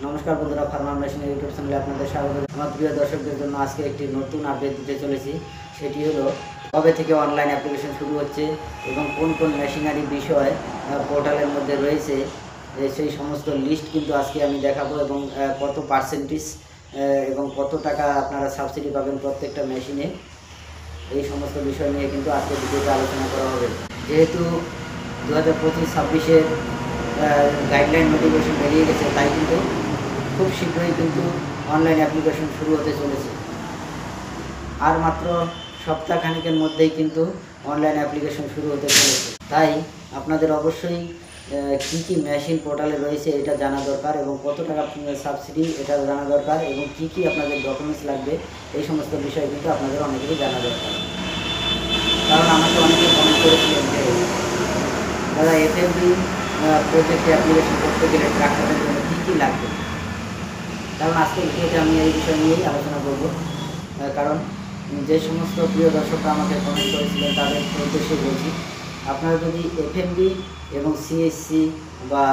নমস্কার বন্ধুরা, farmer machine YouTube চ্যানেলে আপনাদের স্বাগত। আমার প্রিয় দর্শকদের জন্য আজকে একটি নতুন আপডেট দিতে চলেছি। সেটি হলো কবে থেকে অনলাইন অ্যাপ্লিকেশন শুরু হচ্ছে এবং কোন কোন মেশিনারি বিষয় পোর্টালের মধ্যে রয়েছে সেই সমস্ত লিস্ট কিন্তু আজকে আমি দেখাবো এবং কত পার্সেন্টেজ এবং কত টাকা আপনারা সাবসিডি পাবেন প্রত্যেকটা মেশিনে, এই সমস্ত বিষয় নিয়ে কিন্তু আজকে ভিডিওতে আলোচনা করা হবে। যেহেতু 2025-26-এর গাইডলাইন নোটিফিকেশন বেরিয়ে গেছে, তাই কিন্তু খুব শীঘ্রই কিন্তু অনলাইন অ্যাপ্লিকেশন শুরু হতে চলেছে। আর মাত্র সপ্তাহখানেকের মধ্যেই কিন্তু অনলাইন অ্যাপ্লিকেশন শুরু হতে চলেছে। তাই আপনাদের অবশ্যই কী কী মেশিন পোর্টালে রয়েছে এটা জানা দরকার এবং কত টাকা সাবসিডি এটা জানা দরকার এবং কী কী আপনাদের ডকুমেন্টস লাগবে, এই সমস্ত বিষয় কিন্তু আপনাদের অনেকেরই জানা দরকার। কারণ আমাকে অনেকেই কমেন্ট করেছিলেন যে দাদা এফএমবি প্রজেক্টে অ্যাপ্লিকেশন করতে গেলে ট্রাক্টরের জন্য কী কী লাগবে। কারণ আজকে ভিডিওতে আমি এই বিষয় নিয়েই আলোচনা করব। কারণ যে সমস্ত প্রিয় দর্শকরা আমাকে কমেন্ট করেছিলেন তাদের উদ্দেশ্যে বলছি, আপনারা যদি এফএমবি এবং সিএসসি বা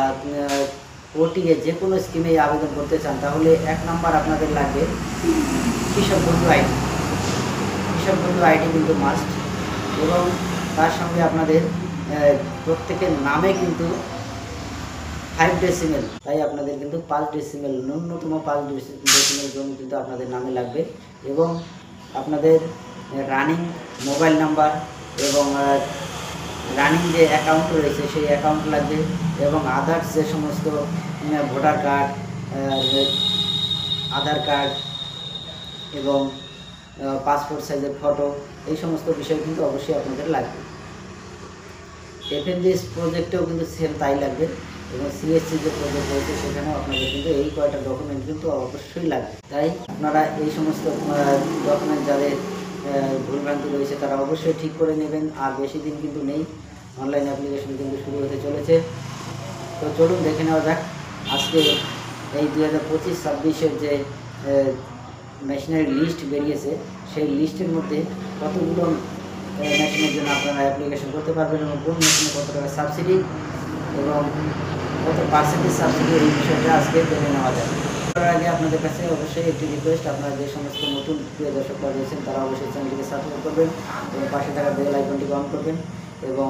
ওটিএ যে কোনো স্কিমেই আবেদন করতে চান, তাহলে 1 নাম্বার আপনাদের লাগবে কৃষক বন্ধু আইডি। কৃষক বন্ধু আইডি কিন্তু মাস্ট, এবং তার সঙ্গে আপনাদের প্রত্যেকের নামে কিন্তু 5 ডেসিমেল, তাই আপনাদের কিন্তু 5 ডেসিমেল, ন্যূনতম 5 ডেসিমেল জমি কিন্তু আপনাদের নামে লাগবে। এবং আপনাদের রানিং মোবাইল নাম্বার এবং রানিং যে অ্যাকাউন্ট রয়েছে সেই অ্যাকাউন্ট লাগবে, এবং আদার্স যে সমস্ত ভোটার কার্ড, আধার কার্ড এবং পাসপোর্ট সাইজের ফটো, এই সমস্ত বিষয় কিন্তু অবশ্যই আপনাদের লাগবে। এফএমজিএস প্রজেক্টেও কিন্তু সেম তাই লাগবে, এবং সিএসসি যে প্রজেক্ট রয়েছে সেখানেও আপনাদের কিন্তু এই কয়টা ডকুমেন্ট কিন্তু অবশ্যই লাগবে। তাই আপনারা এই সমস্ত ডকুমেন্ট যাদের ভুলভ্রান্তি রয়েছে তারা অবশ্যই ঠিক করে নেবেন। আর বেশি দিন কিন্তু নেই, অনলাইন অ্যাপ্লিকেশন কিন্তু শুরু হতে চলেছে। তো চলুন দেখে নেওয়া যাক আজকে এই 2025-26-এর যে মেশিনারি লিস্ট বেরিয়েছে সেই লিস্টের মধ্যে কতগুলো মেশিনের জন্য আপনারা অ্যাপ্লিকেশন করতে পারবেন এবং কোন মেশিনে কত টাকা সাবসিডি এবং কত পার্সেন্টেজ সাবসিডি, এই বিষয়টা আজকে জেনে নেওয়া যাবে। তার আগে আপনাদের কাছে অবশ্যই একটি রিকোয়েস্ট, আপনারা যে সমস্ত নতুন প্রিয় দর্শকরা রয়েছেন তারা অবশ্যই চ্যানেলটিকে সাবস্ক্রাইব করবেন এবং পাশে থাকা বেল আইকনটিকে অন করবেন, এবং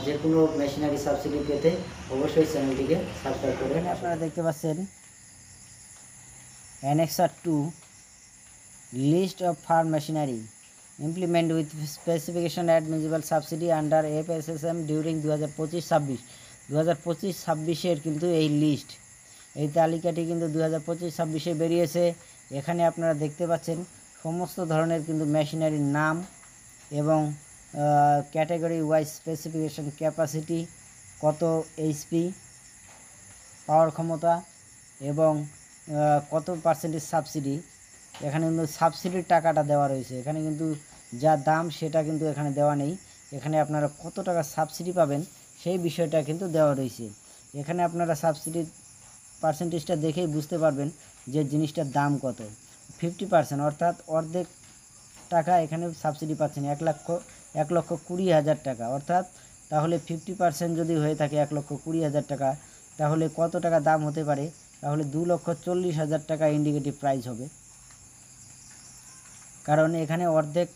যে কোনো মেশিনারি সাবসিডি পেতে অবশ্যই চ্যানেলটিকে সাবস্ক্রাইব করবেন। আপনারা দেখতে পাচ্ছেন Annexure 2 List of Farm Machinery Implement with Specification Admissible Subsidy under FSSM during 2025-26। 2025-26-এর কিন্তু এই লিস্ট, এই তালিকাটি কিন্তু 2025-26-এ বেরিয়েছে। এখানে আপনারা দেখতে পাচ্ছেন সমস্ত ধরনের কিন্তু মেশিনারির নাম এবং ক্যাটাগরি ওয়াইজ স্পেসিফিকেশন, ক্যাপাসিটি, কত এইচপি পাওয়ার ক্ষমতা এবং কত পার্সেন্টেজ সাবসিডি। এখানে কিন্তু সাবসিডির টাকাটা দেওয়া রয়েছে, এখানে কিন্তু যা দাম সেটা কিন্তু এখানে দেওয়া নেই। এখানে আপনারা কত টাকা সাবসিডি পাবেন সেই বিষয়টা কিন্তু দেওয়া রয়েছে। এখানে আপনারা সাবসিডির পার্সেন্টেজটা দেখেই বুঝতে পারবেন যে জিনিসটার দাম কত। 50%, অর্থাৎ অর্ধেক টাকা এখানে সাবসিডি পাচ্ছেন, 1,20,000 টাকা। অর্থাৎ তাহলে 50% যদি হয়ে থাকে 1,20,000 টাকা, তাহলে কত টাকা দাম হতে পারে? তাহলে 2,40,000 টাকা ইন্ডিকেটিভ প্রাইস হবে, কারণ এখানে অর্ধেক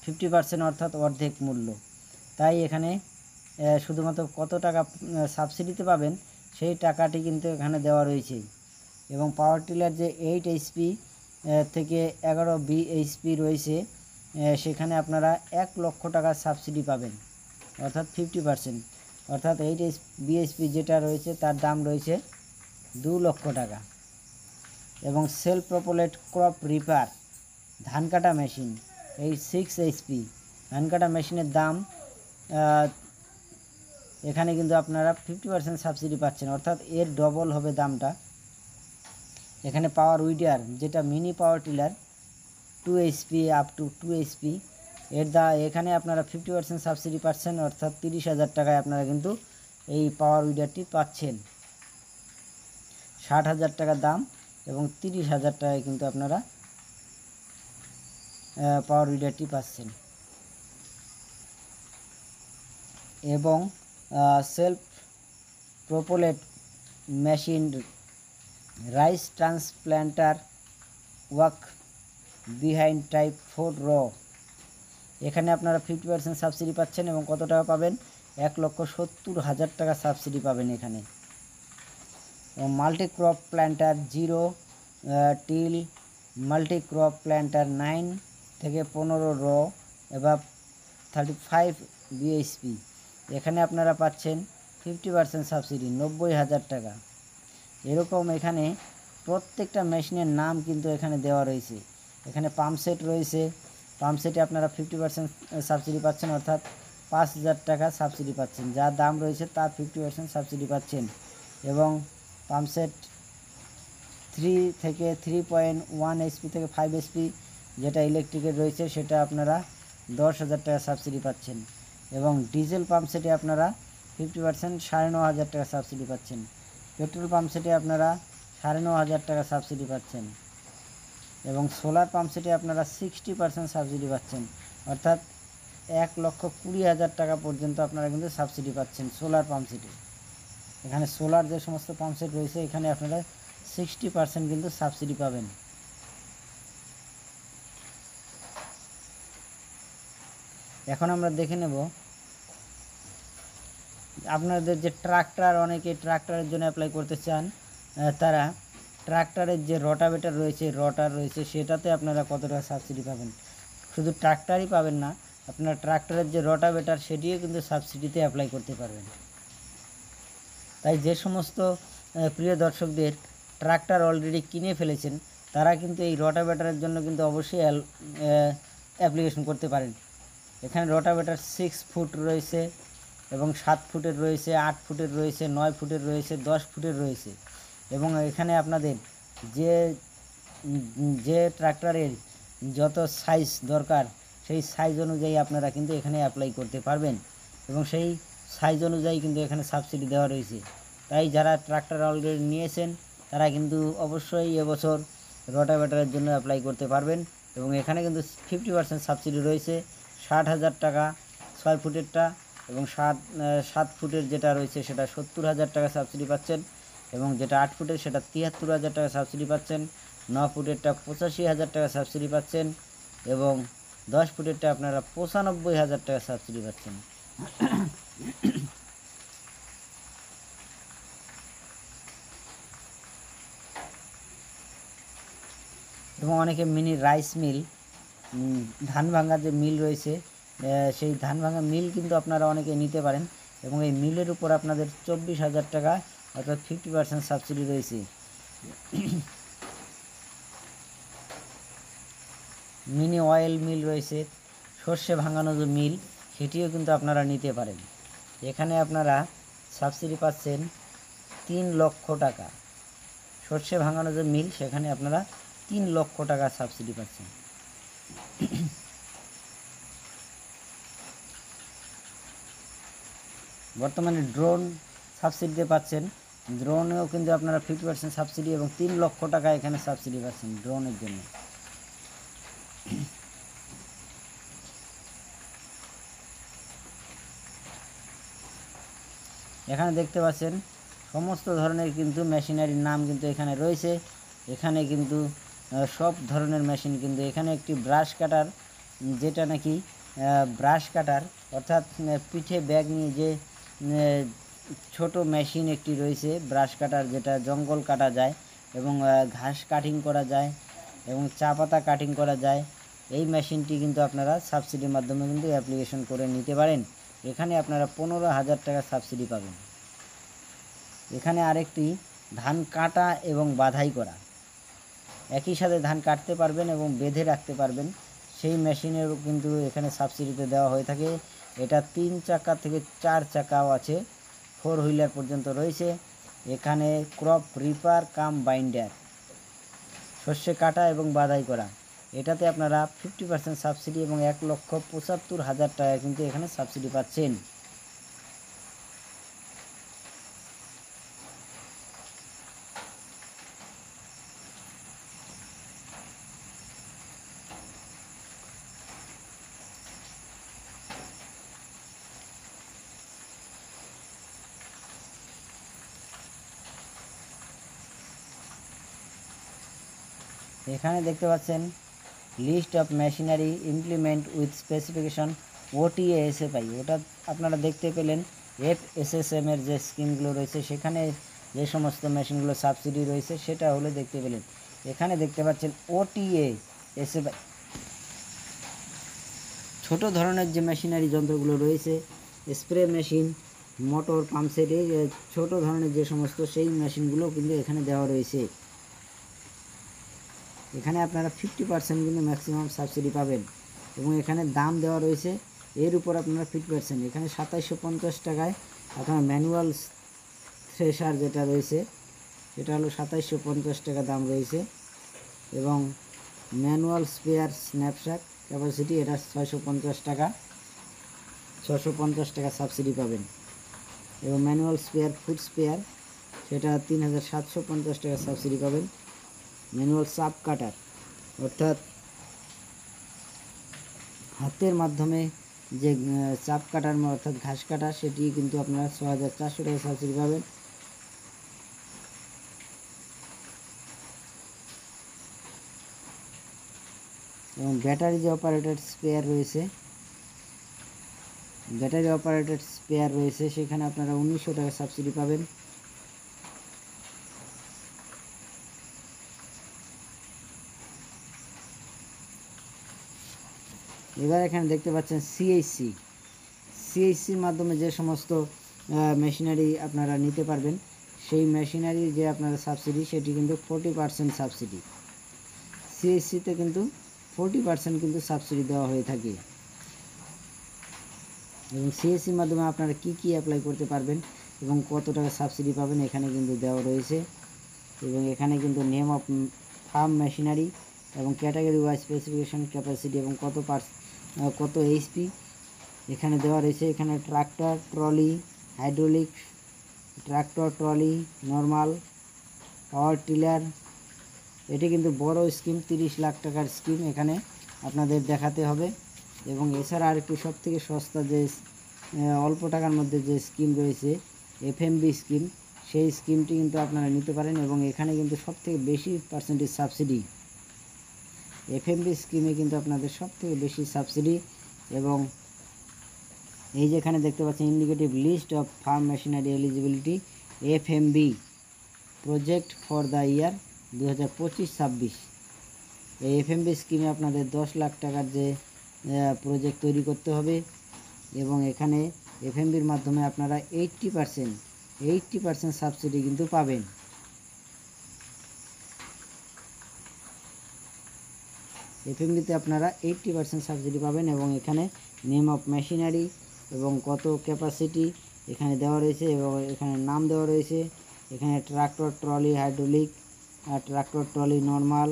50% অর্থাৎ অর্ধেক মূল্য। তাই এখানে শুধুমাত্র কত টাকা সাবসিডিতে পাবেন সেই টাকাটি কিন্তু এখানে দেওয়া রয়েছে। এবং পাওয়ার টিলার যে 8 এইচপি থেকে 11 বিএইচপি রয়েছে, সেখানে আপনারা 1 লক্ষ টাকা সাবসিডি পাবেন, অর্থাৎ 50%। অর্থাৎ 8 বিএইচপি যেটা রয়েছে তার দাম রয়েছে 2 লক্ষ টাকা। এবং সেলফ প্রপোলেট ক্রপ রিপার ধান কাটা মেশিন, এই 6 এইচপি ধান কাটা মেশিনের দাম এখানে কিন্তু আপনারা 50% সাবসিডি পাচ্ছেন, অর্থাৎ এর ডবল হবে দামটা। এখানে পাওয়ার উইডার যেটা mini power tiller 2 HP up to 2 HP, এখানে আপনারা 50% সাবসিডি পাচ্ছেন, অর্থাৎ 30,000 টাকায় আপনারা কিন্তু এই পাওয়ার উইডারটি পাচ্ছেন। 60,000 টাকা দাম এবং 30,000 টাকায় কিন্তু আপনারা পাওয়ার উইডারটি পাচ্ছেন। এবং self propelled machine rice transplanter walk behind type 4 র, এখানে আপনারা 50% সাবসিডি পাচ্ছেন এবং কত টাকা পাবেন, 1,70,000 টাকা সাবসিডি পাবেন এখানে। এবং multi crop planter 0 till multi crop planter 9 থেকে 15 র এবার 35 বিএইচপি, এখানে আপনারা পাচ্ছেন 50% সাবসিডি 90,000 টাকা। এরকম এখানে প্রত্যেকটা মেশিনের নাম কিন্তু এখানে দেওয়া রয়েছে। এখানে পাম্পসেট রয়েছে, পাম্পসেটে আপনারা 50% সাবসিডি পাচ্ছেন, অর্থাৎ 5,000 টাকা সাবসিডি পাচ্ছেন, যা দাম রয়েছে তার 50% সাবসিডি পাচ্ছেন। এবং পাম্পসেট 3 থেকে 3.1 এইচপি থেকে 5 এইচপি যেটা ইলেকট্রিকের রয়েছে সেটা আপনারা 10,000 টাকা সাবসিডি পাচ্ছেন। এবং ডিজেল পাম্পসেটে আপনারা 50% 9,500 টাকা সাবসিডি পাচ্ছেন। পেট্রোল পাম্পসেটে আপনারা 9,500 টাকা সাবসিডি পাচ্ছেন। এবং সোলার পাম্পসেটে আপনারা 60% সাবসিডি পাচ্ছেন, অর্থাৎ 1,20,000 টাকা পর্যন্ত আপনারা কিন্তু সাবসিডি পাচ্ছেন সোলার পাম্পসেটে। এখানে সোলার যে সমস্ত পাম্পসেট রয়েছে এখানে আপনারা 60% কিন্তু সাবসিডি পাবেন। এখন আমরা দেখে নেব আপনাদের যে ট্রাক্টর, অনেকে ট্রাক্টরের জন্য অ্যাপ্লাই করতে চান, তারা ট্রাক্টরের যে রোটাভেটর রয়েছে সেটাতে আপনারা কত টাকা সাবসিডি পাবেন। শুধু ট্রাক্টরই পাবেন না, আপনারা ট্রাক্টরের যে রোটাভেটর সেটিও কিন্তু সাবসিডিতে অ্যাপ্লাই করতে পারবেন। তাই যে সমস্ত প্রিয় দর্শকদের ট্রাক্টর অলরেডি কিনে ফেলেছেন তারা কিন্তু এই রোটাভেটরের জন্য কিন্তু অবশ্যই অ্যাপ্লিকেশন করতে পারেন। এখানে রোটাভেটর 6 ফুট রয়েছে এবং 7 ফুটের রয়েছে, 8 ফুটের রয়েছে, 9 ফুটের রয়েছে, 10 ফুটের রয়েছে। এবং এখানে আপনাদের যে ট্রাক্টরের যত সাইজ দরকার সেই সাইজ অনুযায়ী আপনারা কিন্তু এখানে অ্যাপ্লাই করতে পারবেন এবং সেই সাইজ অনুযায়ী কিন্তু এখানে সাবসিডি দেওয়া রয়েছে। তাই যারা ট্রাক্টর অলরেডি নিয়েছেন তারা কিন্তু অবশ্যই এবছর রোটাভেটরের জন্য অ্যাপ্লাই করতে পারবেন। এবং এখানে কিন্তু 50% সাবসিডি রয়েছে, 60,000 টাকা 6 ফুটেরটা, এবং 7 ফুটের যেটা রয়েছে সেটা 70,000 টাকা সাবসিডি পাচ্ছেন, এবং যেটা 8 ফুটের সেটা 73,000 টাকা সাবসিডি পাচ্ছেন, 9 ফুটেরটা 85,000 টাকা সাবসিডি পাচ্ছেন, এবং 10 ফুটেরটা আপনারা 95,000 টাকা সাবসিডি পাচ্ছেন। এবং অনেকে মিনি রাইস মিল, ধান ভাঙার যে মিল রয়েছে সেই ধান ভাঙা মিল কিন্তু আপনারা অনেকে নিতে পারেন এবং এই মিলের উপর আপনাদের 24,000 টাকা অর্থাৎ 50% সাবসিডি রয়েছে। মিনি অয়েল মিল রয়েছে, সর্ষে ভাঙানো যে মিল সেটিও কিন্তু আপনারা নিতে পারেন। এখানে আপনারা সাবসিডি পাচ্ছেন 3 লক্ষ টাকা। সর্ষে ভাঙানো যে মিল সেখানে আপনারা 3 লক্ষ টাকা সাবসিডি পাচ্ছেন। বর্তমানে ড্রোন সাবসিডিতে পাচ্ছেন, ড্রোনেও কিন্তু আপনারা 50% সাবসিডি এবং 3 লক্ষ টাকা এখানে সাবসিডি পাচ্ছেন ড্রোনের জন্য। এখানে দেখতে পাচ্ছেন সমস্ত ধরনের কিন্তু মেশিনারির নাম কিন্তু এখানে রয়েছে। এখানে কিন্তু সব ধরনের মেশিন কিন্তু এখানে একটি ব্রাশ কাটার, যেটা নাকি ব্রাশ কাটার অর্থাৎ পিঠে ব্যাগ নিয়ে যে ছোট মেশিন একটি রয়েছে ব্রাশ কাটার, যেটা জঙ্গল কাটা যায় এবং ঘাস কাটিং করা যায় এবং চা পাতা কাটিং করা যায়। এই মেশিনটি কিন্তু আপনারা সাবসিডির মাধ্যমে কিন্তু অ্যাপ্লিকেশন করে নিতে পারেন। এখানে আপনারা 15,000 টাকা সাবসিডি পাবেন। এখানে আরেকটি ধান কাটা এবং বাধাই করা, একই সাথে ধান কাটতে পারবেন এবং বেঁধে রাখতে পারবেন, সেই মেশিনেরও কিন্তু এখানে সাবসিডিতে দেওয়া হয়ে থাকে। এটা 3 চাকা থেকে 4 চাকাও আছে, 4 হুইলার পর্যন্ত রয়েছে। এখানে ক্রপ রিপার কাম বাইন্ডার, শস্য কাটা এবং বাধাই করা, এটাতে আপনারা 50% সাবসিডি এবং 1,75,000 টাকা কিন্তু এখানে সাবসিডি পাচ্ছেন। এখানে দেখতে পাচ্ছেন list of machinery implement with specification OTA SFI, ওটা আপনারা দেখতে পেলেন। FSSM এর যে স্কিমগুলো রয়েছে সেখানে যে সমস্ত মেশিনগুলো সাবসিডি রয়েছে সেটা হলে দেখতে পেলেন। এখানে দেখতে পাচ্ছেন ওটিএ এসএফআই, ছোট ধরনের যে মেশিনারি যন্ত্রগুলো রয়েছে, স্প্রে মেশিন, মোটর, পাম্পসেট, এই ছোট ধরনের যে সমস্ত সেই মেশিনগুলো কিন্তু এখানে দেওয়া রয়েছে। এখানে আপনারা 50% কিন্তু ম্যাক্সিমাম সাবসিডি পাবেন এবং এখানে দাম দেওয়া রয়েছে এর উপর আপনারা 50%। এখানে 2750 টাকায় আপনার ম্যানুয়াল থ্রেশার যেটা রয়েছে সেটা হলো 2750 টাকা দাম রয়েছে এবং ম্যানুয়াল স্পেয়ার স্ন্যাপশাক ক্যাপাসিটি এটা 650 টাকা, 650 টাকা সাবসিডি পাবেন। এবং ম্যানুয়াল স্পেয়ার ফুড স্পেয়ার সেটা 3750 টাকা সাবসিডি পাবেন। ম্যানুয়াল চাপ কাটার অর্থাৎ হাতের মাধ্যমে যে চাপ কাটার অর্থাৎ ঘাস কাটা সেটি কিন্তু আপনারা 6400 টাকা সাবসিডি পাবেন। এবং ব্যাটারি যে অপারেটেড স্পেয়ার রয়েছে, ব্যাটারি অপারেটেড স্পেয়ার রয়েছে সেখানে আপনারা 1900 টাকা সাবসিডি পাবেন। এবার এখানে দেখতে পাচ্ছেন সিএইচসির মাধ্যমে যে সমস্ত মেশিনারি আপনারা নিতে পারবেন সেই মেশিনারি যে আপনারা সাবসিডি সেটি কিন্তু 40% সাবসিডি। সিএইচসিতে কিন্তু 40% কিন্তু সাবসিডি দেওয়া হয়ে থাকে। এবং সিএসসির মাধ্যমে আপনারা কি কি অ্যাপ্লাই করতে পারবেন এবং কত টাকা সাবসিডি পাবেন এখানে কিন্তু দেওয়া রয়েছে। এবং এখানে কিন্তু নেম অফ ফার্ম মেশিনারি এবং ক্যাটাগরি ওয়াইজ স্পেসিফিকেশন, ক্যাপাসিটি এবং কত এইচপি এখানে দেওয়া রয়েছে। এখানে tractor, trolley, hydraulic, tractor, trolley, normal, power tiller, এটি কিন্তু বড় স্কিম, 30 লাখ টাকার স্কিম এখানে আপনাদের দেখাতে হবে। এবং এছাড়া আরেকটি সবথেকে সস্তা যে অল্প টাকার মধ্যে যে স্কিম রয়েছে এফএমবি স্কিম, সেই স্কিমটি কিন্তু আপনারা নিতে পারেন এবং এখানে কিন্তু সবথেকে বেশি পার্সেন্টেজ সাবসিডি। এফএমবি স্কিমে কিন্তু আপনাদের সবথেকে বেশি সাবসিডি। এবং এই যেখানে দেখতে পাচ্ছেন indicative list of farm machinery eligibility FMB project for the year 2025-26, এই এফএমবি স্কিমে আপনাদের 10 লাখ টাকার যে প্রজেক্ট তৈরি করতে হবে এবং এখানে এফএমবির মাধ্যমে আপনারা 80% সাবসিডি কিন্তু পাবেন। এফএমবিতে আপনারা 80% সাবসিডি পাবেন এবং এখানে নেম অফ মেশিনারি এবং কত ক্যাপাসিটি এখানে দেওয়া রয়েছে এবং এখানে নাম দেওয়া রয়েছে। এখানে tractor, trolley, hydraulic, tractor, trolley, normal,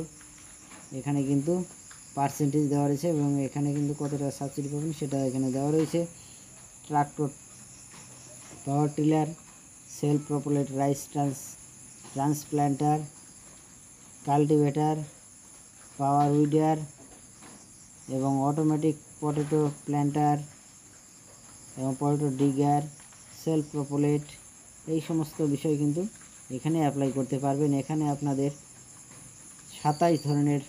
এখানে কিন্তু পার্সেন্টেজ দেওয়া রয়েছে এবং এখানে কিন্তু কত টাকা সাবসিডি পাবেন সেটা এখানে দেওয়া রয়েছে। Tractor, power tiller, self propelled rice transplanter, cultivator, power weeder এবং অটোমেটিক পটেটো প্ল্যান্টার এবং পটেটো ডিগার, সেলফ প্রপোলেট, এই সমস্ত বিষয় কিন্তু এখানে অ্যাপ্লাই করতে পারবেন। এখানে আপনাদের 27 ধরনের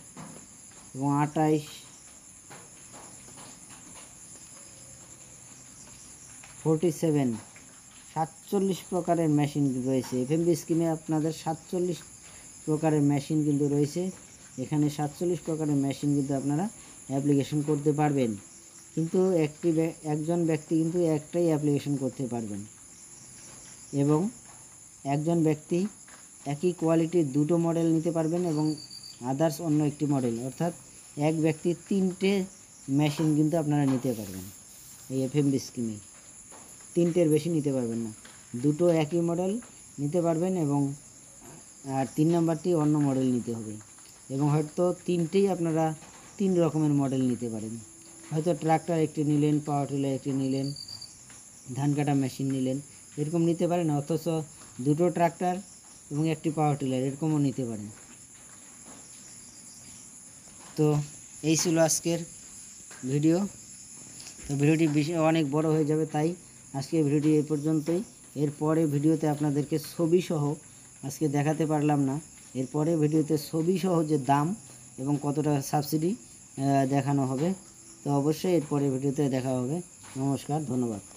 এবং 47 প্রকারের মেশিন রয়েছে। এফএমবি স্কিমে আপনাদের 47 প্রকারের মেশিন কিন্তু রয়েছে। এখানে 47 প্রকারের মেশিন কিন্তু আপনারা অ্যাপ্লিকেশন করতে পারবেন, কিন্তু একজন ব্যক্তি কিন্তু একটাই অ্যাপ্লিকেশন করতে পারবেন এবং একজন ব্যক্তি একই কোয়ালিটির দুটো মডেল নিতে পারবেন এবং আদার্স অন্য একটি মডেল, অর্থাৎ এক ব্যক্তি 3টে মেশিন কিন্তু আপনারা নিতে পারবেন। এই এফএমবি স্কিমে 3টের বেশি নিতে পারবেন না, দুটো একই মডেল নিতে পারবেন এবং আর 3 নাম্বারটি অন্য মডেল নিতে হবে। এবং হয়তো 3টেই আপনারা 3 রকমের মডেল নিতে পারেন, হয়তো ট্রাক্টর একটি নিলেন, পাওয়ার টিলার একটি নিলেন, ধান কাটা মেশিন নিলেন, এরকম নিতে পারেন। অথচ দুটো ট্রাক্টর এবং একটি পাওয়ার টিলার এরকমও নিতে পারেন। তো এই ছিল আজকের ভিডিও। তো ভিডিওটি অনেক বড় হয়ে যাবে, তাই আজকে ভিডিওটি এই পর্যন্তই। এরপরে ভিডিওতে আপনাদেরকে ছবি সহ আজকে দেখাতে পারলাম না, এরপরে ভিডিওতে ছবি সহ যে দাম এবং কত টাকা সাবসিডি দেখানো হবে। তো অবশ্যই এর পরের ভিডিওতে দেখা হবে। নমস্কার, ধন্যবাদ।